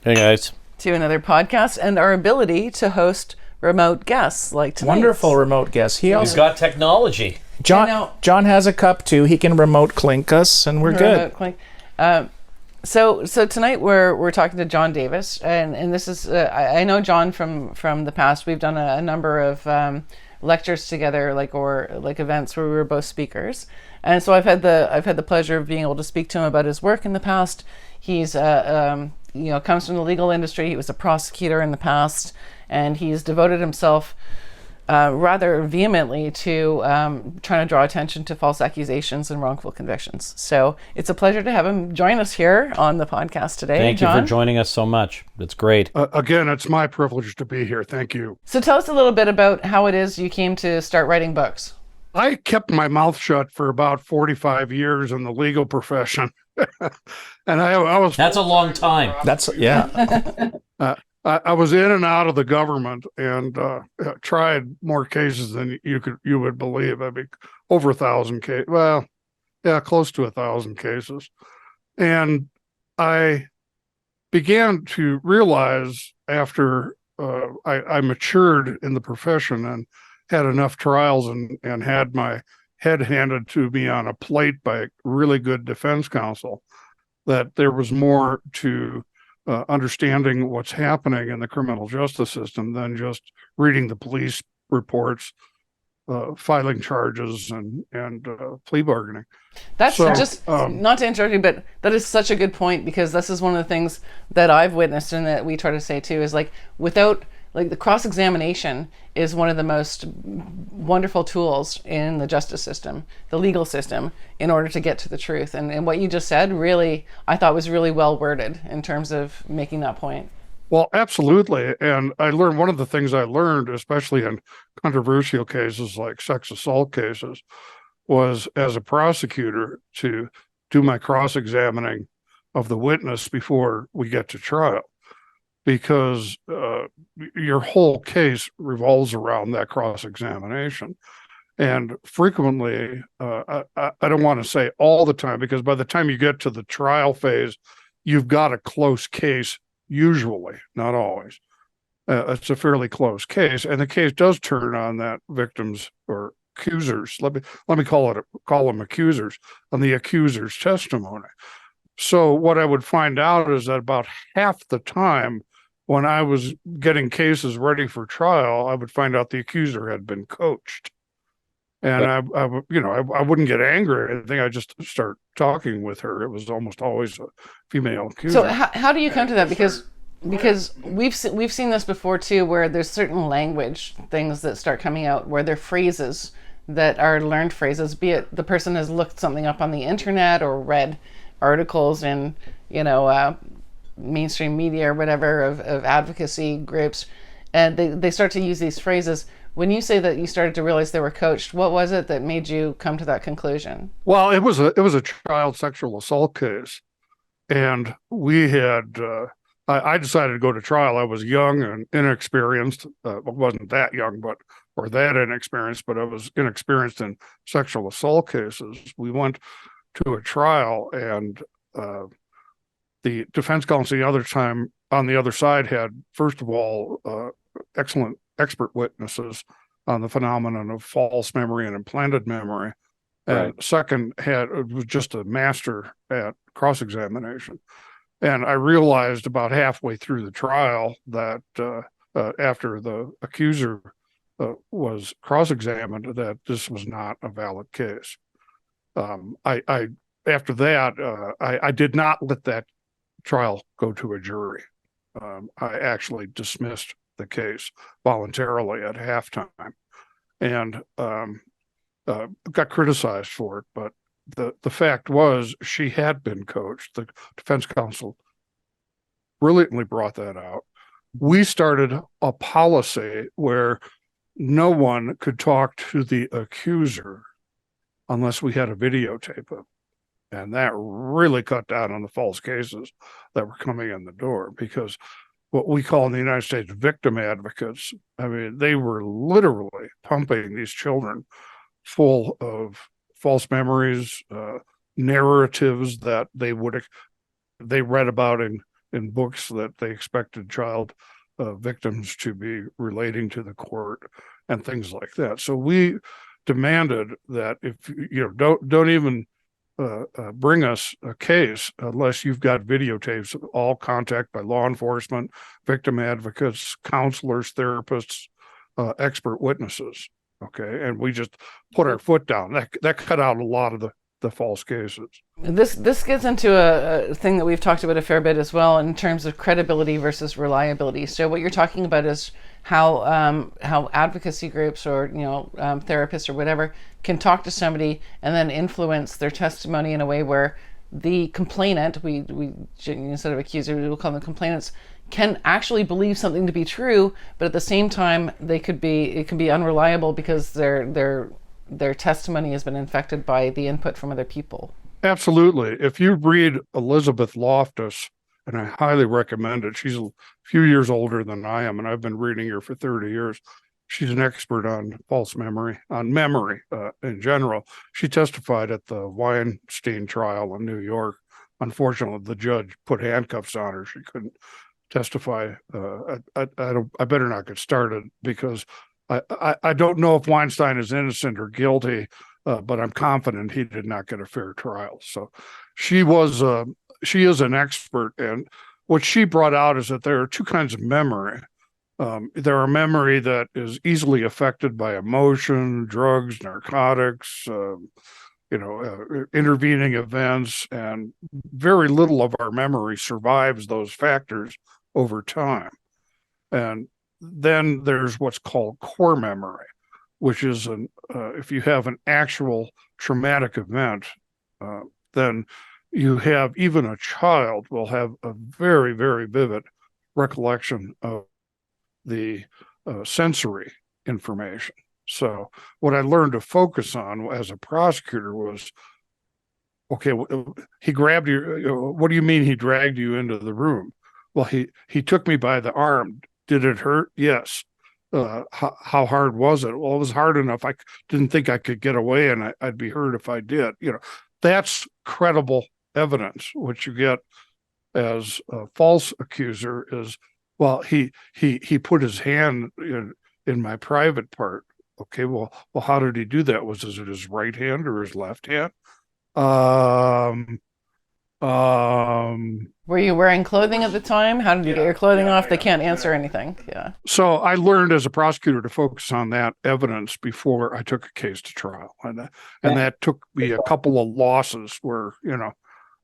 Hey guys. To another podcast and our ability to host remote guests like tonight. Wonderful remote guest. He's got technology. John has a cup too. He can remote clink us, and we're good. So tonight we're talking to John Davis, and this is I know John from the past. We've done a number of lectures together, like events where we were both speakers, and so I've had the pleasure of being able to speak to him about his work in the past. He's comes from the legal industry. He was a prosecutor in the past, and he's devoted himself rather vehemently to trying to draw attention to false accusations and wrongful convictions. So it's a pleasure to have him join us here on the podcast today. Thank John. you for joining us so much. It's great. Again, it's my privilege to be here. Thank you. So tell us a little bit about how it is you came to start writing books. I kept my mouth shut for about 45 years in the legal profession. And I was... That's a long time. I was in and out of the government and tried more cases than you would believe. I mean, over 1,000 cases. Well, yeah, close to 1,000 cases. And I began to realize after I matured in the profession and had enough trials and had my head handed to me on a plate by really good defense counsel, that there was more to understanding what's happening in the criminal justice system than just reading the police reports, filing charges, and plea bargaining. That's not to interrupt you, but that is such a good point, because this is one of the things that I've witnessed and that we try to say too, is without the cross-examination is one of the most wonderful tools in the justice system, the legal system, in order to get to the truth. And what you just said really, I thought, was really well worded in terms of making that point. Well, absolutely. And one of the things I learned, especially in controversial cases like sex assault cases, was as a prosecutor to do my cross-examining of the witness before we get to trial. Because your whole case revolves around that cross-examination. And frequently, I don't want to say all the time, because by the time you get to the trial phase, you've got a close case, usually, not always. It's a fairly close case, and the case does turn on that victim's or accusers. Let me call them accusers, on the accuser's testimony. So what I would find out is that about half the time, when I was getting cases ready for trial, I would find out the accuser had been coached. And I wouldn't get angry or anything. I just start talking with her. It was almost always a female accuser. So how do you come to that? Because we've seen this before too, where there's certain language things that start coming out, where they're phrases that are learned phrases, be it the person has looked something up on the internet or read articles in, mainstream media or whatever of advocacy groups, and they start to use these phrases. When you say that you started to realize they were coached, what was it that made you come to that conclusion? Well, it was a child sexual assault case, and we had I decided to go to trial. I was young and inexperienced. I wasn't that young, or that inexperienced, but I was inexperienced in sexual assault cases. We went to a trial, and the defense counsel on the other side had, first of all, excellent expert witnesses on the phenomenon of false memory and implanted memory. And right. Second, was just a master at cross-examination. And I realized about halfway through the trial that after the accuser was cross-examined, that this was not a valid case. After that, I did not let that trial go to a jury. I actually dismissed the case voluntarily at halftime, and got criticized for it. But the fact was, she had been coached. The defense counsel brilliantly brought that out. We started a policy where no one could talk to the accuser unless we had a videotape of it. And that really cut down on the false cases that were coming in the door, because what we call in the United States victim advocates, I mean, they were literally pumping these children full of false memories, narratives that they read about in in books that they expected child victims to be relating to the court and things like that. So we demanded that if don't even bring us a case unless you've got videotapes of all contact by law enforcement, victim advocates, counselors, therapists, expert witnesses. Okay, and we just put our foot down. That cut out a lot of the false cases. This gets into a thing that we've talked about a fair bit as well in terms of credibility versus reliability. So what you're talking about is how advocacy groups or therapists or whatever can talk to somebody and then influence their testimony in a way where the complainant, we instead of accuser, we'll call them complainants, can actually believe something to be true, but at the same time it can be unreliable because their testimony has been infected by the input from other people. Absolutely. If you read Elizabeth Loftus, and I highly recommend it, she's a few years older than I am, and I've been reading her for 30 years. She's an expert on false memory, on memory in general. She testified at the Weinstein trial in New York. Unfortunately, the judge put handcuffs on her. She couldn't testify. I better not get started because I don't know if Weinstein is innocent or guilty, but I'm confident he did not get a fair trial. So she is an expert, and what she brought out is that there are two kinds of memory. There are memory that is easily affected by emotion, drugs, narcotics, intervening events, and very little of our memory survives those factors over time. And then there's what's called core memory, which is if you have an actual traumatic event, then you have, even a child will have a very, very vivid recollection of the sensory information. So what I learned to focus on as a prosecutor was, okay, he grabbed you. What do you mean he dragged you into the room? Well, he took me by the arm. Did it hurt? Yes. How hard was it? Well, it was hard enough. I didn't think I could get away, and I'd be hurt if I did. That's credible evidence. What you get as a false accuser is, well, he put his hand in my private part. Okay, well, how did he do that? Was it his right hand or his left hand? Were you wearing clothing at the time? How did you get your clothing off? They can't answer anything. Yeah. So I learned as a prosecutor to focus on that evidence before I took a case to trial, and that took me a couple of losses where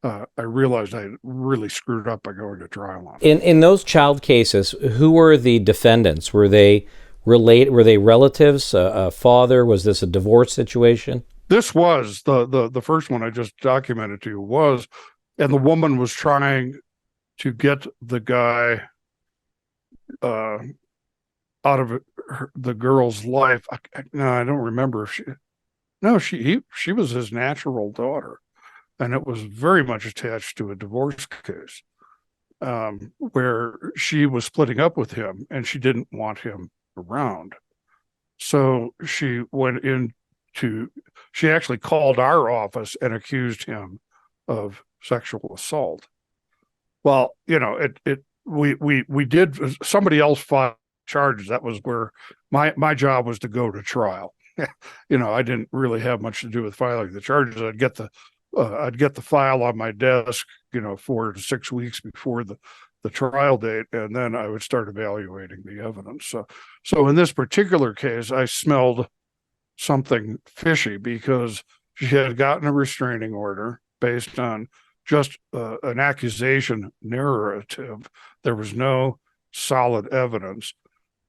I realized I really screwed up by going to trial on it. In those child cases, who were the defendants? Were they related? Were they relatives? A father? Was this a divorce situation? This was the first one I just documented to you was, and the woman was trying to get the guy out of the girl's life. I don't remember if she was his natural daughter, and it was very much attached to a divorce case where she was splitting up with him and she didn't want him around. So she she actually called our office and accused him of sexual assault. Well, we did, somebody else filed charges. That was where my job was to go to trial. I didn't really have much to do with filing the charges. I'd get the file on my desk, 4 to 6 weeks before the trial date, and then I would start evaluating the evidence. So in this particular case, I smelled something fishy because she had gotten a restraining order based on just an accusation narrative. There was no solid evidence.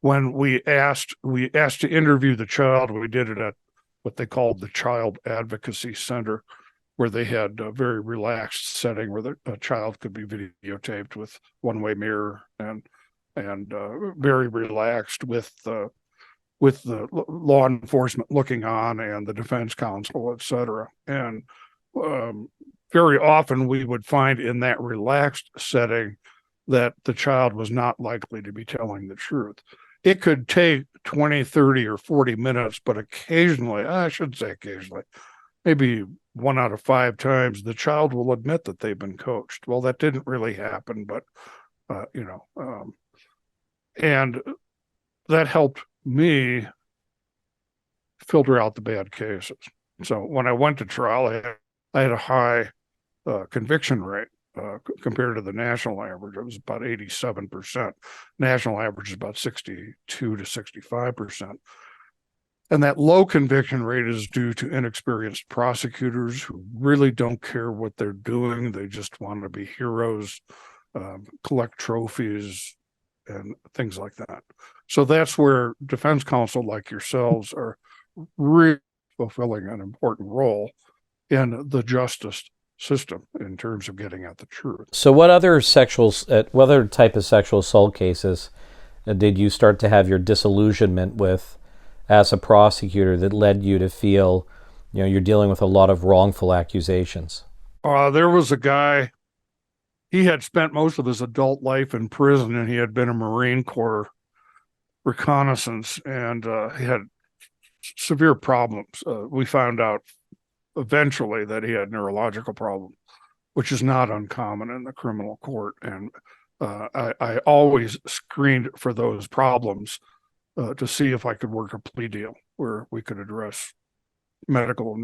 When we asked to interview the child, we did it at what they called the Child Advocacy Center, where they had a very relaxed setting where a child could be videotaped with one-way mirror and very relaxed with the law enforcement looking on and the defense counsel, et cetera. And very often we would find in that relaxed setting that the child was not likely to be telling the truth. It could take 20, 30, or 40 minutes, but occasionally, I shouldn't say occasionally, maybe 1 out of 5 times, the child will admit that they've been coached. Well, that didn't really happen, but, and that helped me filter out the bad cases. So when I went to trial, I had a high conviction rate compared to the national average. It was about 87%. National average is about 62 to 65%. And that low conviction rate is due to inexperienced prosecutors who really don't care what they're doing. They just want to be heroes, collect trophies, and things like that. So that's where defense counsel like yourselves are really fulfilling an important role in the justice system in terms of getting at the truth. So what other type of sexual assault cases did you start to have your disillusionment with as a prosecutor that led you to feel, you're dealing with a lot of wrongful accusations? There was a guy, he had spent most of his adult life in prison, and he had been a Marine Corps reconnaissance, and he had severe problems. We found out eventually that he had neurological problems, which is not uncommon in the criminal court. And I always screened for those problems to see if I could work a plea deal where we could address medical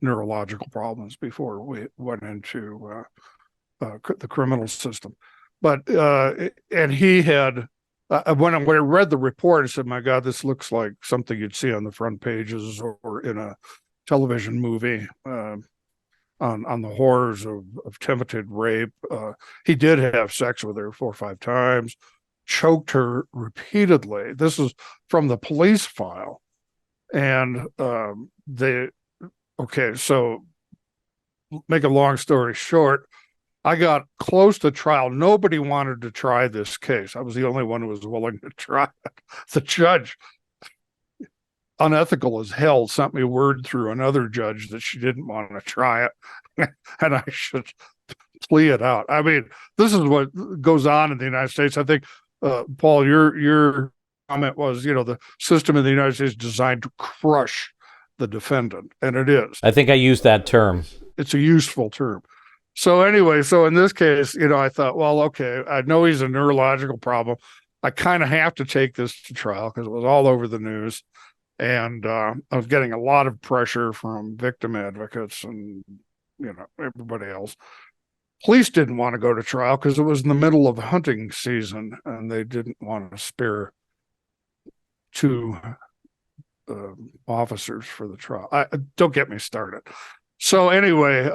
neurological problems before we went into the criminal system. But and he had when I read the report, I said, "My God, this looks like something you'd see on the front pages or in a television movie on the horrors of attempted rape." He did have sex with her 4 or 5 times, choked her repeatedly. This is from the police file. And so make a long story short, I got close to trial. Nobody wanted to try this case. I was the only one who was willing to try it. The judge, unethical as hell, sent me word through another judge that she didn't want to try it and I should plea it out. I mean, this is what goes on in the United States. I think, Paul, your comment was, the system in the United States is designed to crush the defendant, and it is. I think I used that term. It's a useful term. So anyway, so in this case, I thought, well, okay, I know he's a neurological problem. I kind of have to take this to trial because it was all over the news. And I was getting a lot of pressure from victim advocates and, everybody else. Police didn't want to go to trial because it was in the middle of hunting season and they didn't want to spare 2 officers for the trial. Don't get me started. So anyway,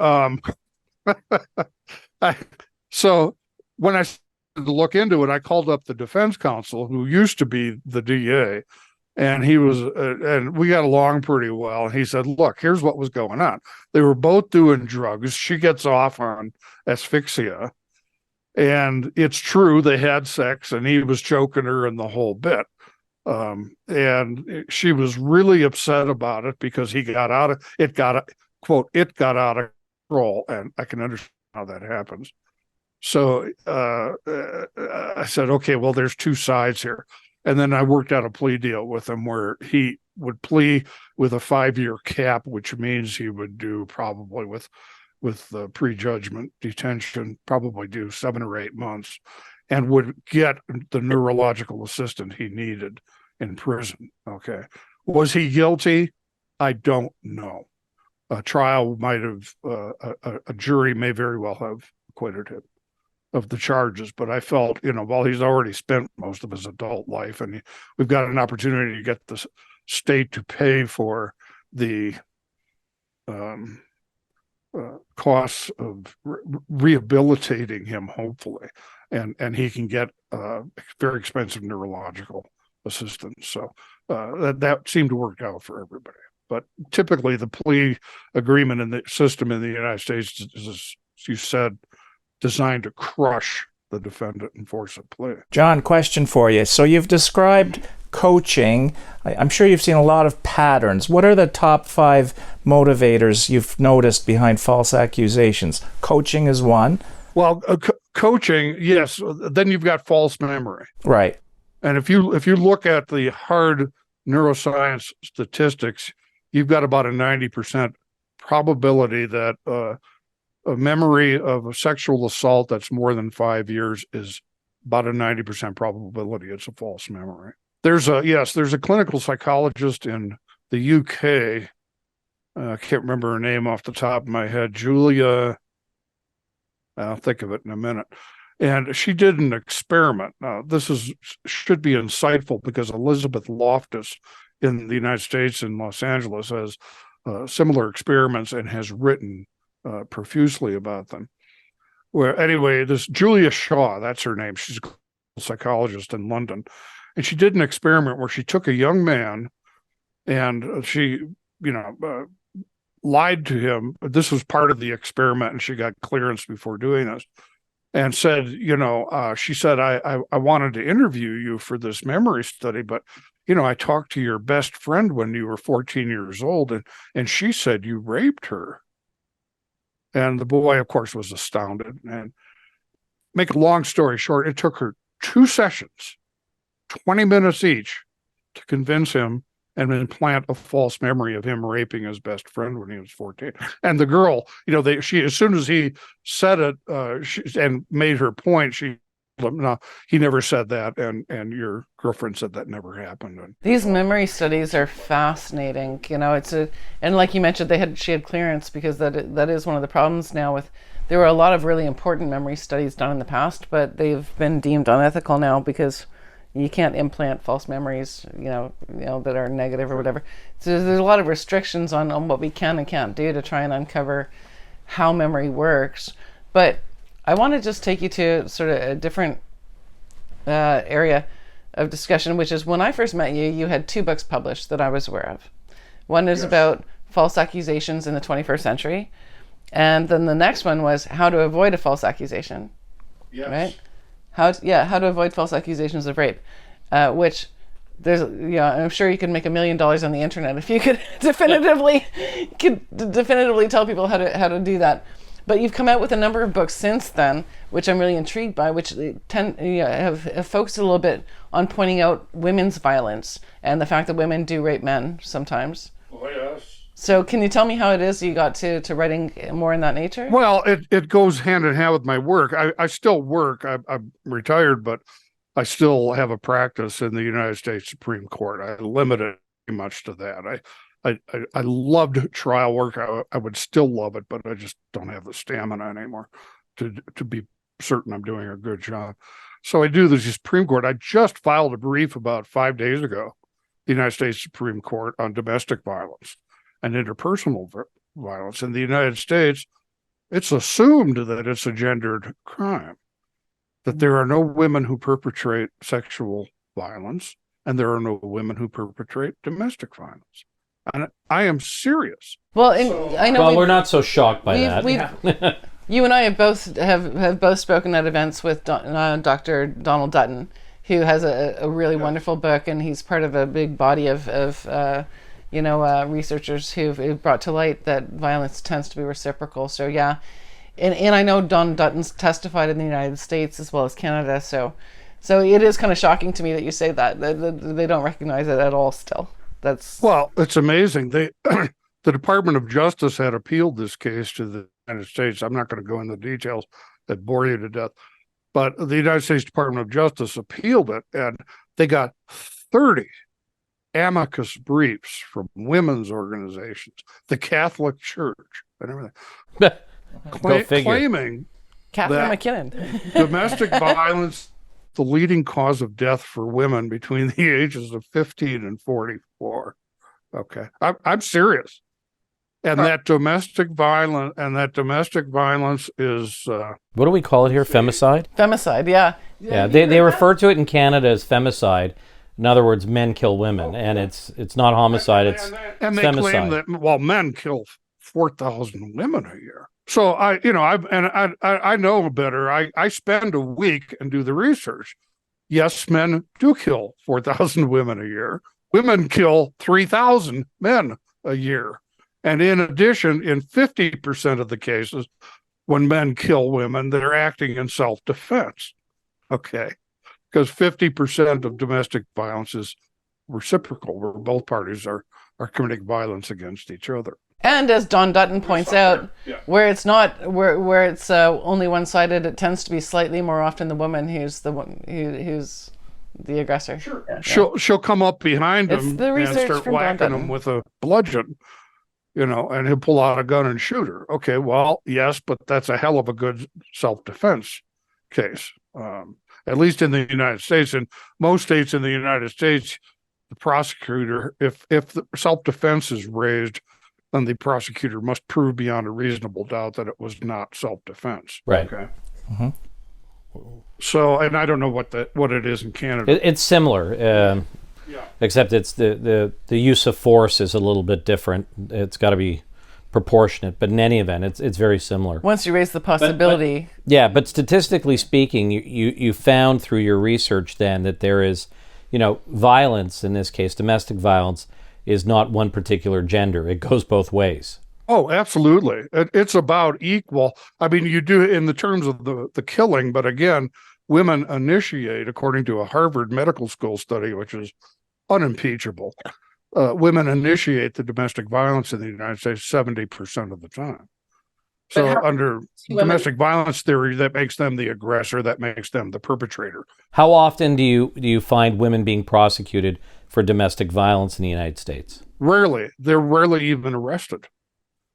so when I started to look into it, I called up the defense counsel who used to be the DA, and he was, and we got along pretty well. And he said, "Look, here's what was going on. They were both doing drugs. She gets off on asphyxia, and it's true they had sex, and he was choking her and the whole bit. And she was really upset about it because it got out of control, and I can understand how that happens. So I said, okay, well, there's 2 sides here. And then I worked out a plea deal with him where he would plea with a 5-year cap, which means he would do probably with the prejudgment detention, probably do 7 or 8 months, and would get the neurological assistant he needed in prison. Okay. Was he guilty? I don't know. A trial might have, a jury may very well have acquitted him of the charges, but I felt, while he's already spent most of his adult life and we've got an opportunity to get the state to pay for the costs of rehabilitating him, hopefully, and he can get very expensive neurological assistance. So that seemed to work out for everybody. But typically the plea agreement in the system in the United States is, as you said, designed to crush the defendant and force a plea. John, question for you. So you've described coaching. I'm sure you've seen a lot of patterns. What are the top 5 motivators you've noticed behind false accusations? Coaching is one. Well, coaching, yes. Then you've got false memory. Right. And if you look at the hard neuroscience statistics, you've got about a 90% probability that a memory of a sexual assault that's more than 5 years is about a 90% probability it's a false memory. There's a clinical psychologist in the UK. I can't remember her name off the top of my head. Julia, I'll think of it in a minute. And she did an experiment. Now, should be insightful because Elizabeth Loftus in the United States in Los Angeles has similar experiments and has written profusely about them. Where anyway, this Julia Shaw, that's her name. She's a psychologist in London. And she did an experiment where she took a young man and she, lied to him. This was part of the experiment, and she got clearance before doing this. And said, she said, I wanted to interview you for this memory study, but, I talked to your best friend when you were 14 years old, and she said you raped her. And the boy, of course, was astounded. And make a long story short, it took her 2 sessions, 20 minutes each, to convince him and implant a false memory of him raping his best friend when he was 14. And the girl, she as soon as he said it and made her point, she told him, no, he never said that, and your girlfriend said that never happened. And these memory studies are fascinating. And like you mentioned, she had clearance because that is one of the problems now with. There were a lot of really important memory studies done in the past, but they've been deemed unethical now because you can't implant false memories, that are negative or whatever. So there's a lot of restrictions on what we can and can't do to try and uncover how memory works. But I want to just take you to sort of a different area of discussion, which is when I first met you, you had 2 books published that I was aware of. One is about false accusations in the 21st century. And then the next one was how to avoid a false accusation. yes. Right? How to avoid false accusations of rape, which there's, I'm sure you could make $1 million on the internet if you could definitively tell people how to do that. But you've come out with a number of books since then, which I'm really intrigued by, which have focused a little bit on pointing out women's violence and the fact that women do rape men sometimes. Oh, yes. So can you tell me how it is you got to writing more in that nature? Well, it goes hand in hand with my work. I still work. I'm retired, but I still have a practice in the United States Supreme Court. I limit it pretty much to that. I loved trial work. I would still love it, but I just don't have the stamina anymore to be certain I'm doing a good job. So I do the Supreme Court. I just filed a brief about 5 days ago, the United States Supreme Court, on domestic violence and interpersonal violence. In the United States, it's assumed that it's a gendered crime, that there are no women who perpetrate sexual violence, and there are no women who perpetrate domestic violence. And I am serious. Well, I know. Well, we're not so shocked by that. You and I have both spoken at events with Dr. Donald Dutton, who has a really wonderful book, and he's part of a big body of researchers who've brought to light that violence tends to be reciprocal. So yeah, and I know Don Dutton's testified in the United States as well as Canada. So it is kind of shocking to me that you say that they don't recognize it at all still. Well, it's amazing. The Department of Justice had appealed this case to the United States. I'm not going to go into the details that bore you to death, but the United States Department of Justice appealed it, and they got 30 amicus briefs from women's organizations, the Catholic Church, and everything, claiming Catherine McKinnon. Domestic violence, the leading cause of death for women between the ages of 15 and 44. Okay, I'm serious. And that domestic violence is what do we call it here? Femicide? Femicide, yeah. Yeah, they refer to it in Canada as femicide. In other words, men kill women, and it's not homicide, it's and they femicide. Claim that men kill 4,000 women a year. So I know better. I spend a week and do the research. Yes, men do kill 4,000 women a year. Women kill 3,000 men a year. And in addition, in 50% of the cases, when men kill women, they're acting in self-defense. Okay. Because 50% of domestic violence is reciprocal, where both parties are committing violence against each other. And as John Dutton points out, where it's not where it's only one-sided, it tends to be slightly more often the woman who's the one who's the aggressor. Sure. She'll come up behind him and start whacking him with a bludgeon, and he'll pull out a gun and shoot her. Okay, well, yes, but that's a hell of a good self-defense case, at least in the United States. In most states in the United States, the prosecutor, if the self-defense is raised, then the prosecutor must prove beyond a reasonable doubt that it was not self-defense. Right. Okay. So, and I don't know what it is in Canada. It's similar, except it's the use of force is a little bit different. It's got to be proportionate, but in any event, it's very similar. Once you raise the possibility. But statistically speaking, you found through your research then that there is, violence, in this case, domestic violence, is not one particular gender. It goes both ways. Oh, absolutely. It's about equal. I mean, you do in the terms of the killing, but again, women initiate, according to a Harvard Medical School study, which is unimpeachable, women initiate the domestic violence in the United States 70% of the time. So under domestic violence theory, that makes them the aggressor, that makes them the perpetrator. How often do you find women being prosecuted for domestic violence in the United States? Rarely. They're rarely even arrested.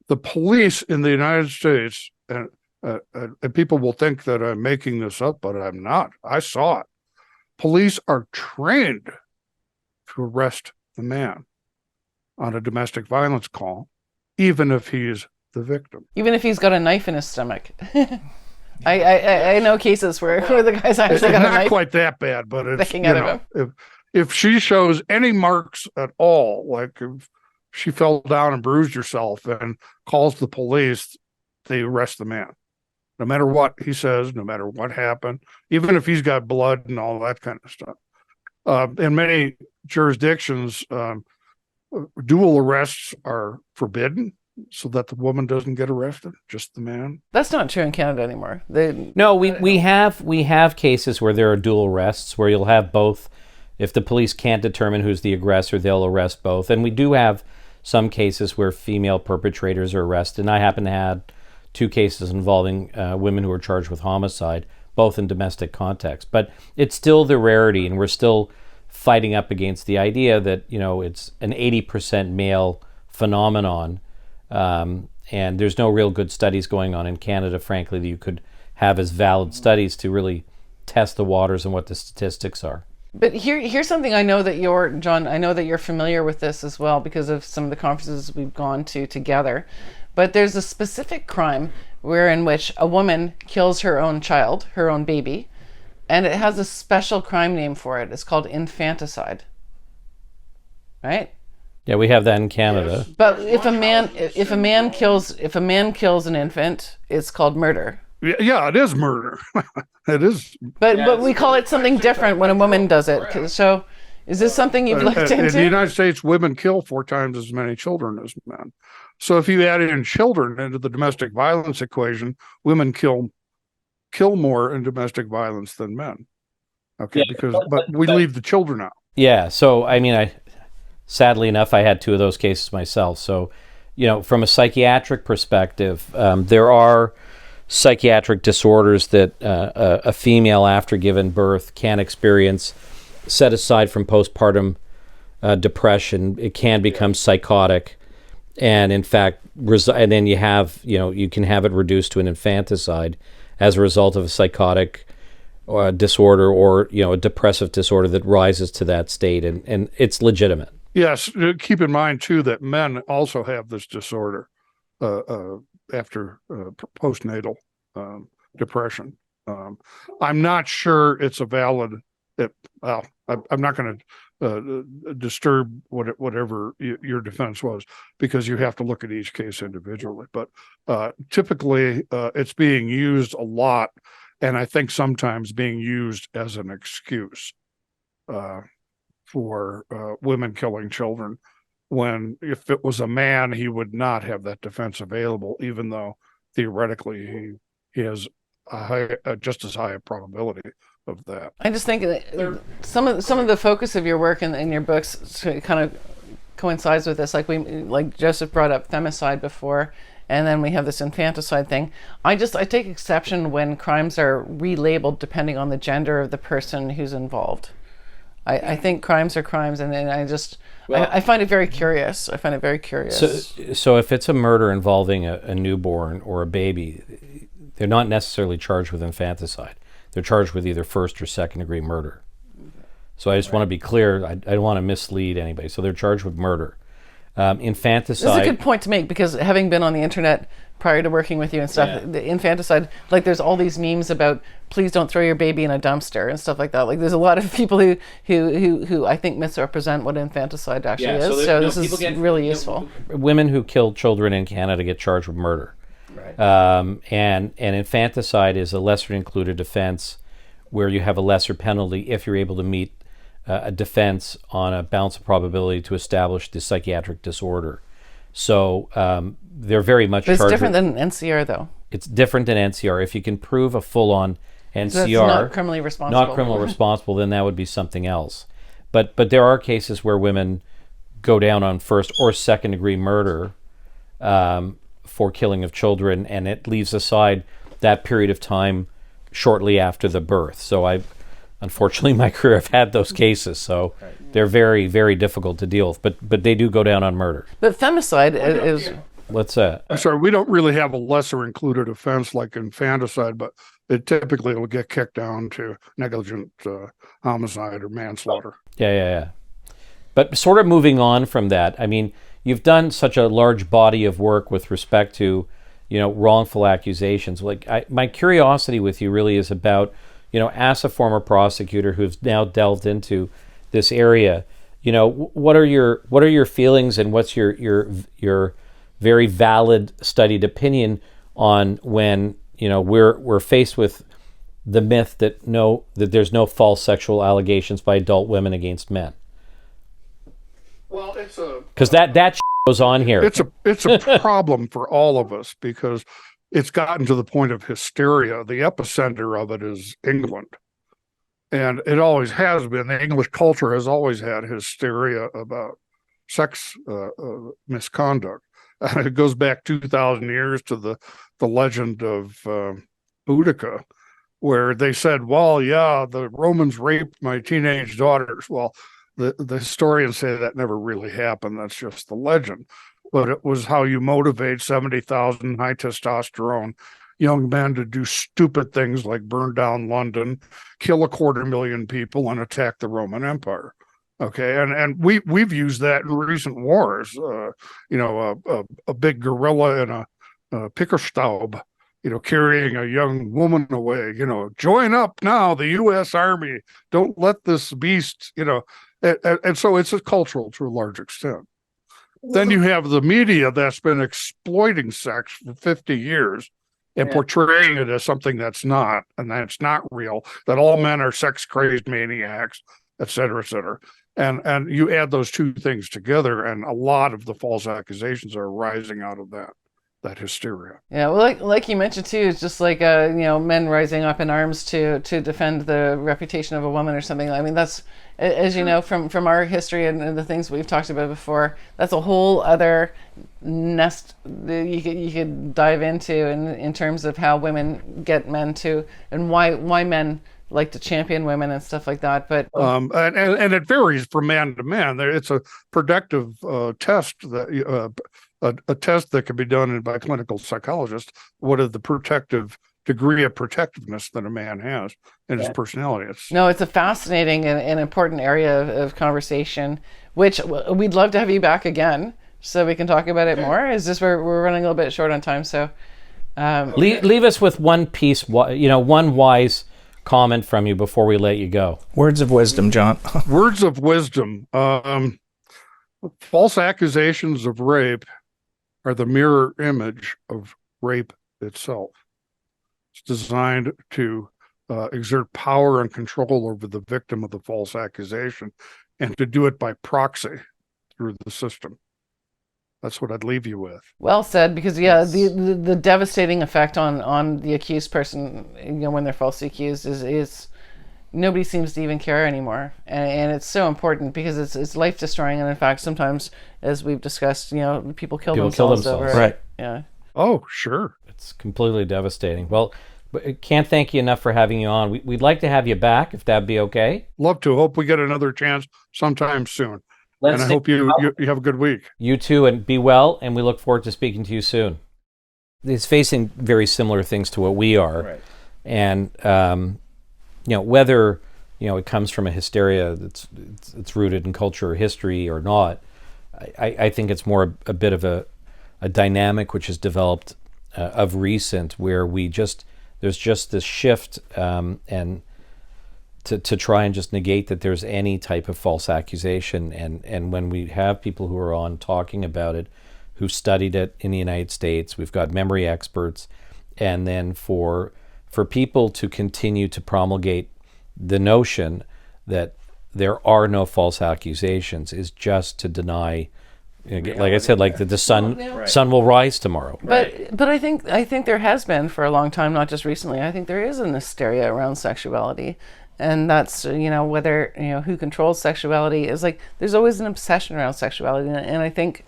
The police in the United States, and people will think that I'm making this up, but I'm not. I saw it. Police are trained to arrest the man on a domestic violence call, even if he's the victim. Even if he's got a knife in his stomach. I know cases where the guy's actually got a knife. Not quite that bad, but it's, sticking out of him. If she shows any marks at all, like if she fell down and bruised herself and calls the police, they arrest the man. No matter what he says, no matter what happened, even if he's got blood and all that kind of stuff. In many jurisdictions, dual arrests are forbidden so that the woman doesn't get arrested, just the man. That's not true in Canada anymore. No, we have cases where there are dual arrests, where you'll have both. If the police can't determine who's the aggressor, they'll arrest both. And we do have some cases where female perpetrators are arrested. And I happen to have 2 cases involving women who are charged with homicide, both in domestic context. But it's still the rarity, and we're still fighting up against the idea that, it's an 80% male phenomenon. And there's no real good studies going on in Canada, frankly, that you could have as valid studies to really test the waters and what the statistics are. But here's something I know that John, I know that you're familiar with this as well because of some of the conferences we've gone to together. But there's a specific crime in which a woman kills her own child, her own baby, and it has a special crime name for it. It's called infanticide. Right? Yeah, we have that in Canada. Yes. But if a man kills an infant, it's called murder. Yeah, it is murder. It is. But we call it something different when a woman does it. So is this something you've looked into? In the United States, women kill 4 times as many children as men. So if you add in children into the domestic violence equation, women kill more in domestic violence than men. Okay, but we leave the children out. Yeah, so I mean, sadly enough, I had 2 of those cases myself. So, from a psychiatric perspective, there are psychiatric disorders that a female after given birth can experience, set aside from postpartum depression. It can become psychotic, and in fact, and then you can have it reduced to an infanticide as a result of a psychotic disorder or a depressive disorder that rises to that state, and it's legitimate. Yes, keep in mind too that men also have this disorder after postnatal depression. I'm not sure it's a valid. I'm not going to disturb whatever your defense was, because you have to look at each case individually. But typically, it's being used a lot, and I think sometimes being used as an excuse for women killing children, when if it was a man, he would not have that defense available, even though theoretically he has just as high a probability of that. I just think that some of the focus of your work in your books kind of coincides with this. Like Joseph brought up femicide before, and then we have this infanticide thing. I take exception when crimes are relabeled depending on the gender of the person who's involved. I think crimes are crimes, and I find it very curious. So if it's a murder involving a newborn or a baby, they're not necessarily charged with infanticide. They're charged with either first or second degree murder. So I just want to be clear. I don't want to mislead anybody. So they're charged with murder. Infanticide. This is a good point to make, because having been on the internet prior to working with you and stuff, the infanticide, like there's all these memes about please don't throw your baby in a dumpster and stuff like that. Like there's a lot of people who I think misrepresent what infanticide actually is. So this is really useful. Women who kill children in Canada get charged with murder. Right. And infanticide is a lesser included offense where you have a lesser penalty if you're able to meet a defense on a balance of probability to establish the psychiatric disorder. So they're very much but it's charged different than NCR, though. It's different than NCR. If you can prove a full-on NCR, so that's not criminally responsible. Then that would be something else. But there are cases where women go down on first or second degree murder for killing of children, and it leaves aside that period of time shortly after the birth. So unfortunately, in my career, I've had those cases, so they're very, very difficult to deal with. But they do go down on murder. But femicide is... What's that? I'm sorry, we don't really have a lesser included offense like infanticide, but it typically will get kicked down to negligent homicide or manslaughter. Yeah. But sort of moving on from that, I mean, you've done such a large body of work with respect to, wrongful accusations. My curiosity with you really is about, as a former prosecutor who's now delved into this area, what are your feelings, and what's your very valid studied opinion on when we're faced with the myth that there's no false sexual allegations by adult women against men? Well, it's because that goes on here. It's a problem for all of us, because it's gotten to the point of hysteria. The epicenter of it is England. And it always has been. The English culture has always had hysteria about sex misconduct. And it goes back 2,000 years to the legend of Boudica, where they said, well, yeah, the Romans raped my teenage daughters. Well, the historians say that never really happened. That's just the legend. But it was how you motivate 70,000 high testosterone young men to do stupid things like burn down London, kill 250,000 people, and attack the Roman Empire. Okay, and we've used that in recent wars. A big gorilla in a Pickerstaub, carrying a young woman away. Join up now, the U.S. Army. Don't let this beast. And so it's cultural to a large extent. Then you have the media that's been exploiting sex for 50 years and portraying it as something that's not, and that's not real, that all men are sex-crazed maniacs, et cetera, et cetera. And you add those two things together, and a lot of the false accusations are rising out of that hysteria. Yeah, well, like you mentioned too, it's just like men rising up in arms to defend the reputation of a woman or something. I mean, that's, as you know from our history and the things we've talked about before, that's a whole other nest that you could dive into in terms of how women get men to, and why men like to champion women and stuff like that. But and it varies from man to man. It's a predictive test that a test that can be done by clinical psychologists. What is the protective degree of protectiveness that a man has in his personality? It's a fascinating and important area of conversation, which we'd love to have you back again so we can talk about it more. It's just we're running a little bit short on time, so leave us with one piece, one wise comment from you before we let you go. Words of wisdom, John. Words of wisdom. False accusations of rape are the mirror image of rape itself. It's designed to exert power and control over the victim of the false accusation, and to do it by proxy through the system. That's what I'd leave you with. Well said, because the devastating effect on the accused person, when they're falsely accused, is nobody seems to even care anymore, and it's so important because it's life destroying, and in fact sometimes, as we've discussed, people kill themselves over it. Right. Yeah. Oh, sure. It's completely devastating. Well, but can't thank you enough for having you on. We'd like to have you back if that'd be okay. Love to. Hope we get another chance sometime soon. And I hope you have a good week. You too, and be well, and we look forward to speaking to you soon. He's facing very similar things to what we are. Right. And, whether, it comes from a hysteria that's rooted in culture or history or not, I think it's more a bit of a dynamic which has developed of recent, where there's just this shift and to try and just negate that there's any type of false accusation. And when we have people who are on talking about it, who studied it in the United States, we've got memory experts, and then for people to continue to promulgate the notion that there are no false accusations is just to deny, like I said, like the sun will rise tomorrow. But I think there has been for a long time, not just recently. I think there is an hysteria around sexuality, and that's whether who controls sexuality is like there's always an obsession around sexuality, and I think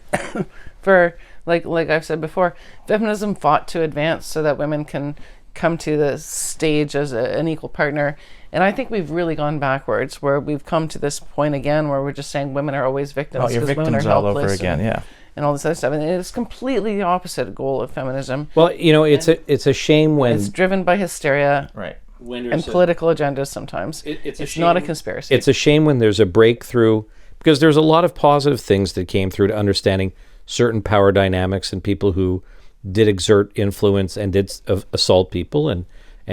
for like I've said before, feminism fought to advance so that women can come to the stage as an equal partner. And I think we've really gone backwards, where we've come to this point again where we're just saying women are always victims. Oh, you're women victims are all helpless over again, yeah. And all this other stuff. And it's completely the opposite goal of feminism. Well, it's a shame when it's driven by hysteria Right. and political agendas sometimes. It's not a conspiracy. It's a shame when there's a breakthrough, because there's a lot of positive things that came through to understanding certain power dynamics and people who did exert influence and did assault people and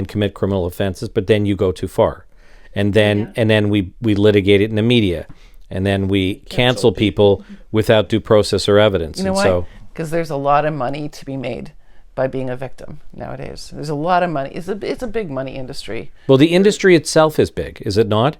commit criminal offenses, but then you go too far. And then we litigate it in the media, and then we cancel people without due process or evidence. You know why? Because there's a lot of money to be made by being a victim nowadays. There's a lot of money. It's a big money industry. Well, the industry itself is big, is it not?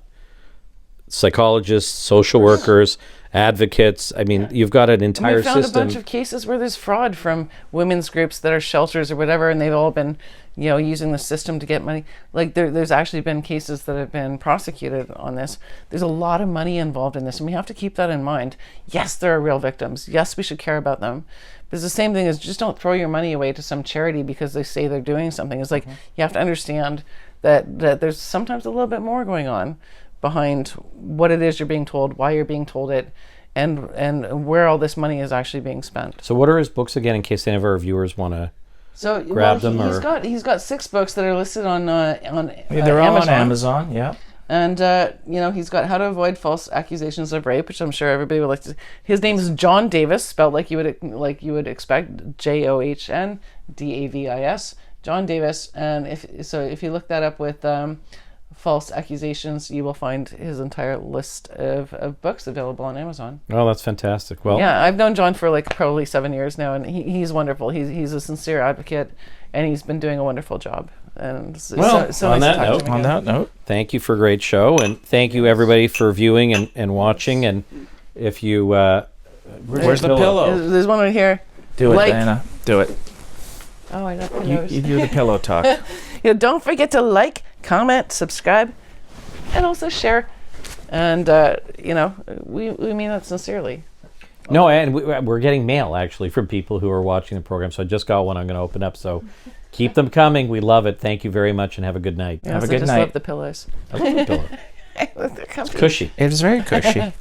Psychologists, social workers, advocates. I mean, you've got an entire system. We found a bunch of cases where there's fraud from women's groups that are shelters or whatever, and they've all been, using the system to get money. Like there's actually been cases that have been prosecuted on this. There's a lot of money involved in this, and we have to keep that in mind. Yes, there are real victims. Yes, we should care about them. But it's the same thing as just don't throw your money away to some charity because they say they're doing something. It's like you have to understand that there's sometimes a little bit more going on behind what it is you're being told, why you're being told it, and where all this money is actually being spent. So what are his books again, in case any of our viewers want to grab them? He's got 6 books that are listed on they're Amazon. all on Amazon, yeah. And he's got How to Avoid False Accusations of Rape, which I'm sure everybody would like to. His name is John Davis, spelled like you would expect, John Davis, John Davis. And if you look that up with false accusations, you will find his entire list of books available on Amazon. Oh, that's fantastic. Well, yeah, I've known John for probably 7 years now, and he's wonderful. He's a sincere advocate, and he's been doing a wonderful job. And so nice to talk to him on that note, thank you for a great show, and thank you everybody for viewing and watching. And if you where's the pillow? There's one right here. Do it, Diana. Do it. Oh, I got pillows. You do the pillow talk. Don't forget to like, comment, subscribe, and also share. And we mean that sincerely. No, and we're getting mail actually from people who are watching the program. So I just got one I'm going to open up. So keep them coming. We love it. Thank you very much, and have a good night. Yes, have a good night. I just love the pillows. I love the pillow. They're comfy. It's cushy. It is very cushy.